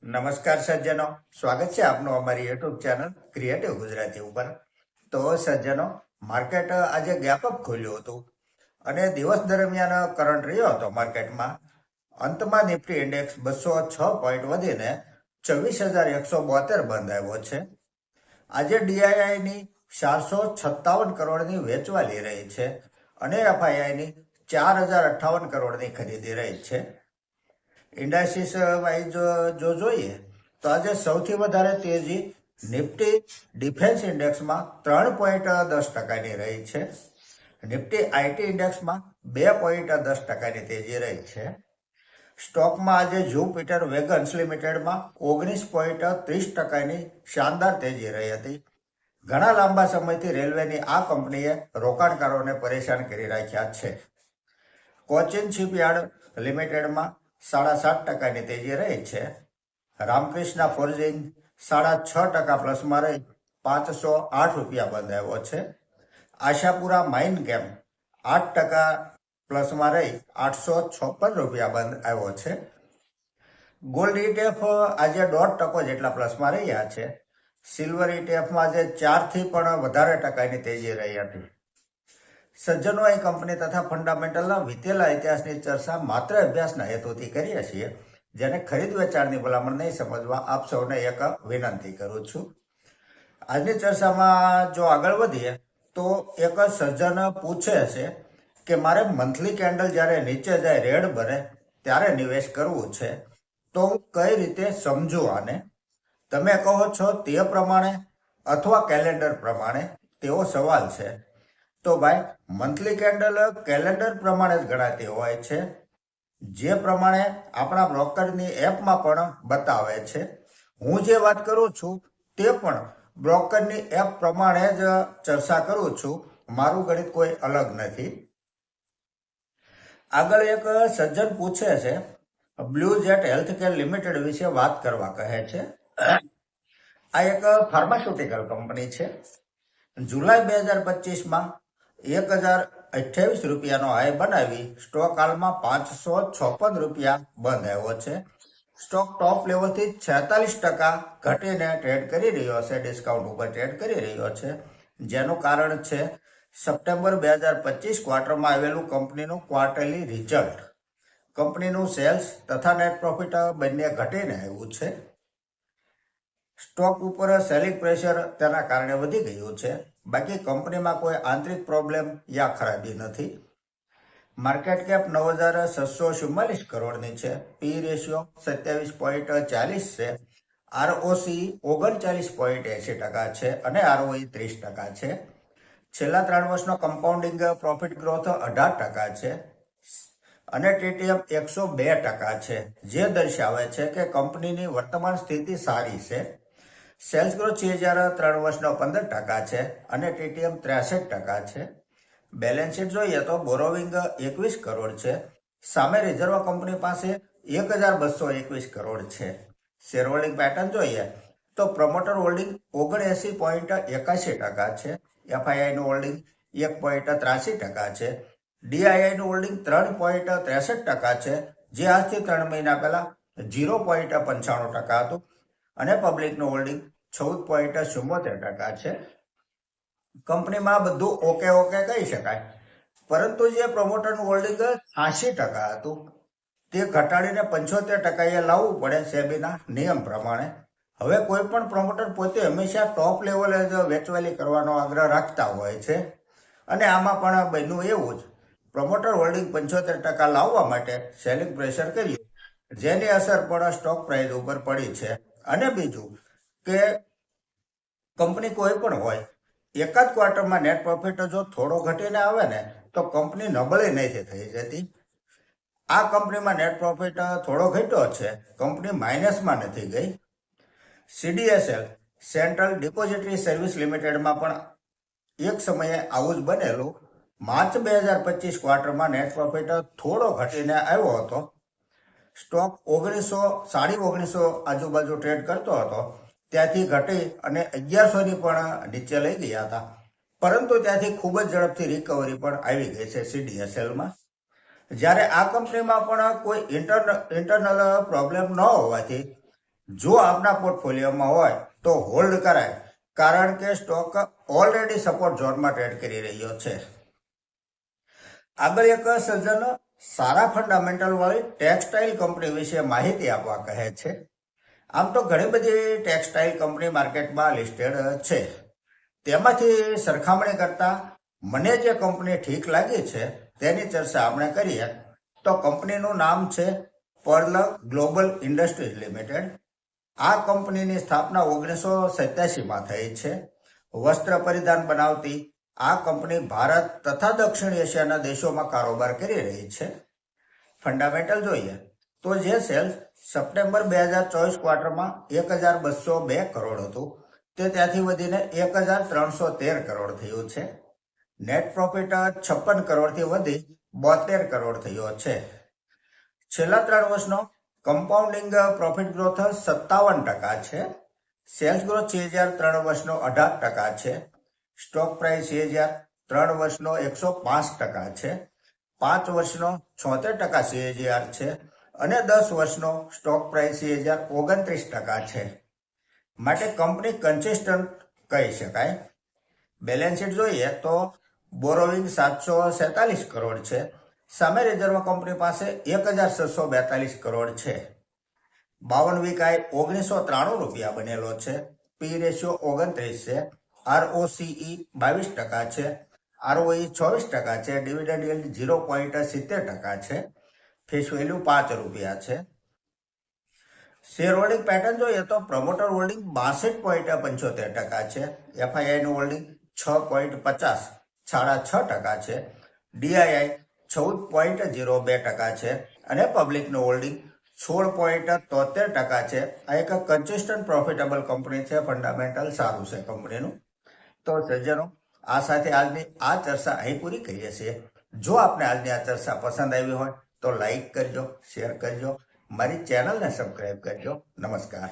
નમસ્કાર સજ્જનો, સ્વાગત છે આપનું અમારી યુટ્યુબ ચેનલ ક્રિએટિવ ગુજરાતી ઉપર. તો સજ્જનો, માર્કેટ આજે વ્યાપક ખુલ્યું હતું અને દિવસ દરમિયાન કરંટ રહ્યો હતો માર્કેટમાં. અંતમાં નિફ્ટી ઇન્ડેક્સ 206 પોઈન્ટ વધીને 24,172 બંધ આવ્યો છે. આજે ડીઆઈઆઈની 457 કરોડની વેચવાલી રહી છે અને એફઆઈઆઈની 4,058 કરોડની ખરીદી રહી છે. ઇન્ડાઇસિસ વાઇઝ જો જોઈએ તો આજે સૌથી વધારે તેજી નિફ્ટી ડિફેન્સ ઇન્ડેક્સમાં 3.10%ની રહી છે. નિફ્ટી આઈટી ઇન્ડેક્સમાં 2.10%ની તેજી રહી છે. સ્ટોકમાં આજે જુપિટર વેગન્સ લિમિટેડમાં 19.30%ની શાનદાર તેજી રહી હતી. ઘણા લાંબા સમયથી રેલવેની આ કંપનીએ રોકાણકારોને પરેશાન કરી રાખ્યા છે. કોચિન શિપયાર્ડ લિમિટેડમાં 7.5%ની તેજી રહી છે. રામકૃષ્ણ ફોર્જિંગ 6.5% પ્લસમાં રહી 508 રૂપિયા બંધ આવ્યો છે. આશાપુરા માઇન કેમ 8% પ્લસમાં રહી 856 રૂપિયા બંધ આવ્યો છે. ગોલ્ડ ઇટીએફ આજે 1.5% જેટલા પ્લસમાં રહ્યા છે. સિલ્વર ઇટીએફમાં આજે 4થી પણ વધારે ટકાની તેજી રહી હતી. સજ્જનો, એ કંપની તથા ફંડામેન્ટલના વીતેલા ઇતિહાસની ચર્ચા માત્ર અભ્યાસના હેતુથી કરીએ છીએ. જેને ખરીદ વેચાણની ભલામણ નહીં સમજવા આપ સૌને એક વિનંતી કરું છું. આજની ચર્ચામાં જો આગળ વધીએ તો એક સજ્જન પૂછે છે કે મારે મંથલી કેન્ડલ જ્યારે નીચે જાય રેડ બને ત્યારે નિવેશ કરવું છે, તો હું કઈ રીતે સમજું આને? તમે કહો છો તે પ્રમાણે અથવા કેલેન્ડર પ્રમાણે? તેવો સવાલ છે. તો ભાઈ, મંથલી કેન્ડલ કેલેન્ડર પ્રમાણે જ ગણાતી હોય છે, જે પ્રમાણે આપણા બ્રોકરની એપમાં પણ બતાવે છે. હું જે વાત કરું છું તે પણ બ્રોકરની એપ પ્રમાણે જ ચર્ચા કરું છું. મારું ગણિત કોઈ અલગ નથી. આગળ એક સજ્જન પૂછે છે, બ્લુ જેટ હેલ્થકેર લિમિટેડ વિશે વાત કરવા કહે છે. આ એક ફાર્માસ્યુટિકલ કંપની છે. જુલાઈ 2025માં 1,028 રૂપિયાનો હાઈ બનાવી સ્ટોક હાલમાં 556 રૂપિયા બંધ આવ્યો છે. સ્ટોક ટોપ લેવલથી 46% ઘટીને ટ્રેડ કરી રહ્યો છે, ડિસ્કાઉન્ટ ઉપર ટ્રેડ કરી રહ્યો છે. જેનું કારણ છે સપ્ટેમ્બર 2025 ક્વાર્ટરમાં આવેલું કંપનીનું ક્વાર્ટરલી રિઝલ્ટ. કંપનીનું સેલ્સ તથા નેટ પ્રોફિટ બંને ઘટીને આવ્યું છે. સ્ટોક ઉપર સેલિંગ પ્રેશર તેના કારણે વધી ગયું છે. બાકી કંપનીમાં કોઈ આંતરિક પ્રોબ્લેમ યા ખરાબી નથી. માર્કેટ કેપ 9,644 કરોડની છે. પી રેશિયો 27.40 છે. ROC 39.80% છે અને ROE 30% છે. છેલ્લા 3 વર્ષનો કમ્પાઉન્ડિંગ પ્રોફિટ ગ્રોથ 18% છે અને TTM 102% છે, જે દર્શાવે છે કે કંપનીની વર્તમાન સ્થિતિ સારી છે. સેલ્સ ગ્રોથ 3 વર્ષનો 15% છે અને TTM 63% છે. બેલેન્સ શીટ જોઈએ તો બોરોવિંગ 21 કરોડ છે. સામે રિઝર્વ કંપની પાસે 1,221 કરોડ છે. શેર હોલ્ડિંગ પેટર્ન જોઈએ તો પ્રમોટર હોલ્ડિંગ 79.81% છે. એફઆઈઆઈનું હોલ્ડિંગ 1.83% છે. ડીઆઈઆઈનું હોલ્ડિંગ 3.63% છે, જે આજથી 3 મહિના પહેલા 0.95% હતું અને પબ્લિકનું હોલ્ડિંગ 14.74% છે. કંપનીમાં બધું ઓકે કહી શકાય, પરંતુ જે પ્રમોટરનું હોલ્ડિંગ 80% હતું તે ઘટાડીને 75% લાવવું પડે સેબીના નિયમ પ્રમાણે. હવે કોઈ પણ પ્રમોટર પોતે હંમેશા ટોપ લેવલે જ વેચવાલી કરવાનો આગ્રહ રાખતા હોય છે અને આમાં પણ બન્યું એવું જ. પ્રમોટર હોલ્ડિંગ 75% લાવવા માટે સેલિંગ પ્રેશર કર્યું, જેની અસર પણ સ્ટોક પ્રાઇસ ઉપર પડી છે. અને બીજું કે કંપની કોઈ પણ હોય, એકાદ ક્વાર્ટરમાં નેટ પ્રોફિટ જો થોડો ઘટીને આવે ને તો કંપની નબળી નથી થઈ જતી. આ કંપનીમાં નેટ પ્રોફિટ થોડો ઘટ્યો છે, કંપની માઇનસમાં નથી ગઈ. CDSL સેન્ટ્રલ ડિપોઝિટરી સર્વિસ લિમિટેડમાં પણ એક સમયે આવું જ બનેલું. માર્ચ 2025 ક્વાર્ટરમાં નેટ પ્રોફિટ થોડો ઘટીને આવ્યો હતો. સ્ટોક 1900 આજુબાજુ ટ્રેડ કરતો હતો, ત્યાંથી ઘટી અને 1100ની પણ નીચે લઈ ગયા હતા, પરંતુ ત્યાંથી ખૂબ જ ઝડપથી રિકવરી પણ આવી ગઈ છે CDSLમાં. જ્યારે આ કંપનીમાં પણ કોઈ ઇન્ટરનલ પ્રોબ્લેમ ન હોવાથી જો આપના પોર્ટફોલિયોમાં હોય તો હોલ્ડ કરાય, કારણ કે સ્ટોક ઓલરેડી સપોર્ટ ઝોનમાં ટ્રેડ કરી રહ્યો છે. આગળ એક સજ્જન સારા ફંડામેન્ટલ વાળી ટેક્સટાઇલ કંપની વિશે માહિતી આપવા કહે છે. આમ તો ઘણી બધી ટેક્સટાઇલ કંપની માર્કેટમાં લિસ્ટેડ છે. તેમાંથી સરખામણી કરતા મને જે કંપની ઠીક લાગી છે તેની ચર્ચા આપણે કરીએ તો કંપનીનું નામ છે પર્લ ગ્લોબલ ઇન્ડસ્ટ્રીઝ લિમિટેડ. આ કંપનીની સ્થાપના 1987માં થઈ છે. વસ્ત્ર પરિધાન બનાવતી આ કંપની ભારત તથા દક્ષિણ એશિયાના દેશોમાં કારોબાર કરી રહી છે. ફંડામેન્ટલ જોઈએ તો જે સેલ્સ સપ્ટેમ્બર 2024 ક્વાર્ટરમાં 1202 કરોડ હતું તે ત્યાંથી વધીને 1313 કરોડ થયું છે. નેટ પ્રોફિટ 56 કરોડથી વધી 72 કરોડ થયો છે. છેલ્લા 3 વર્ષનો કમ્પાઉન્ડિંગ પ્રોફિટ ગ્રોથ 57% છે. સેલ્સ ગ્રોથ CAGR 3 વર્ષનો 18% છે. સ્ટોક પ્રાઇસ CAGR 3 વર્ષનો 105% છે. 5 વર્ષનો 76% CAGR છે અને 10 વર્ષનો સ્ટોક પ્રાઇસ CAGR 29% છે. માટે કંપની કન્સિસ્ટન્ટ કહી શકાય. બેલેન્સ શીટ જોઈએ તો બોરોવિંગ 747 કરોડ છે. સામે રિઝર્વ કંપની પાસે 1642 કરોડ છે. 52 વીક આઈ 1993 રૂપિયા બનેલો છે. પી રેશિયો 29 છે. ROCE 22% છે. ROE 26% છે. ડિવિડન્ડ yield 0.70% છે. ફેસ વેલ્યુ 5 રૂપિયા છે. શેર હોલ્ડિંગ પેટર્ન જોઈએ તો પ્રમોટર હોલ્ડિંગ 62.75% છે. FII નું હોલ્ડિંગ 6.50 6.5% છે. DII 14.02% છે અને પબ્લિકનું હોલ્ડિંગ 16.73% છે. આ એક કન્સિસ્ટન્ટ પ્રોફિટેબલ કંપની છે. ફંડામેન્ટલ સારું છે કંપનીનું. તો સજ્જનો, આ સાથે આજની આ ચર્ચા અહીં પૂરી કરીએ છીએ. જો આપને આજની આ ચર્ચા પસંદ આવી હોય તો લાઈક કરજો, શેર કરજો, મારી ચેનલને સબસ્ક્રાઇબ કરજો. નમસ્કાર.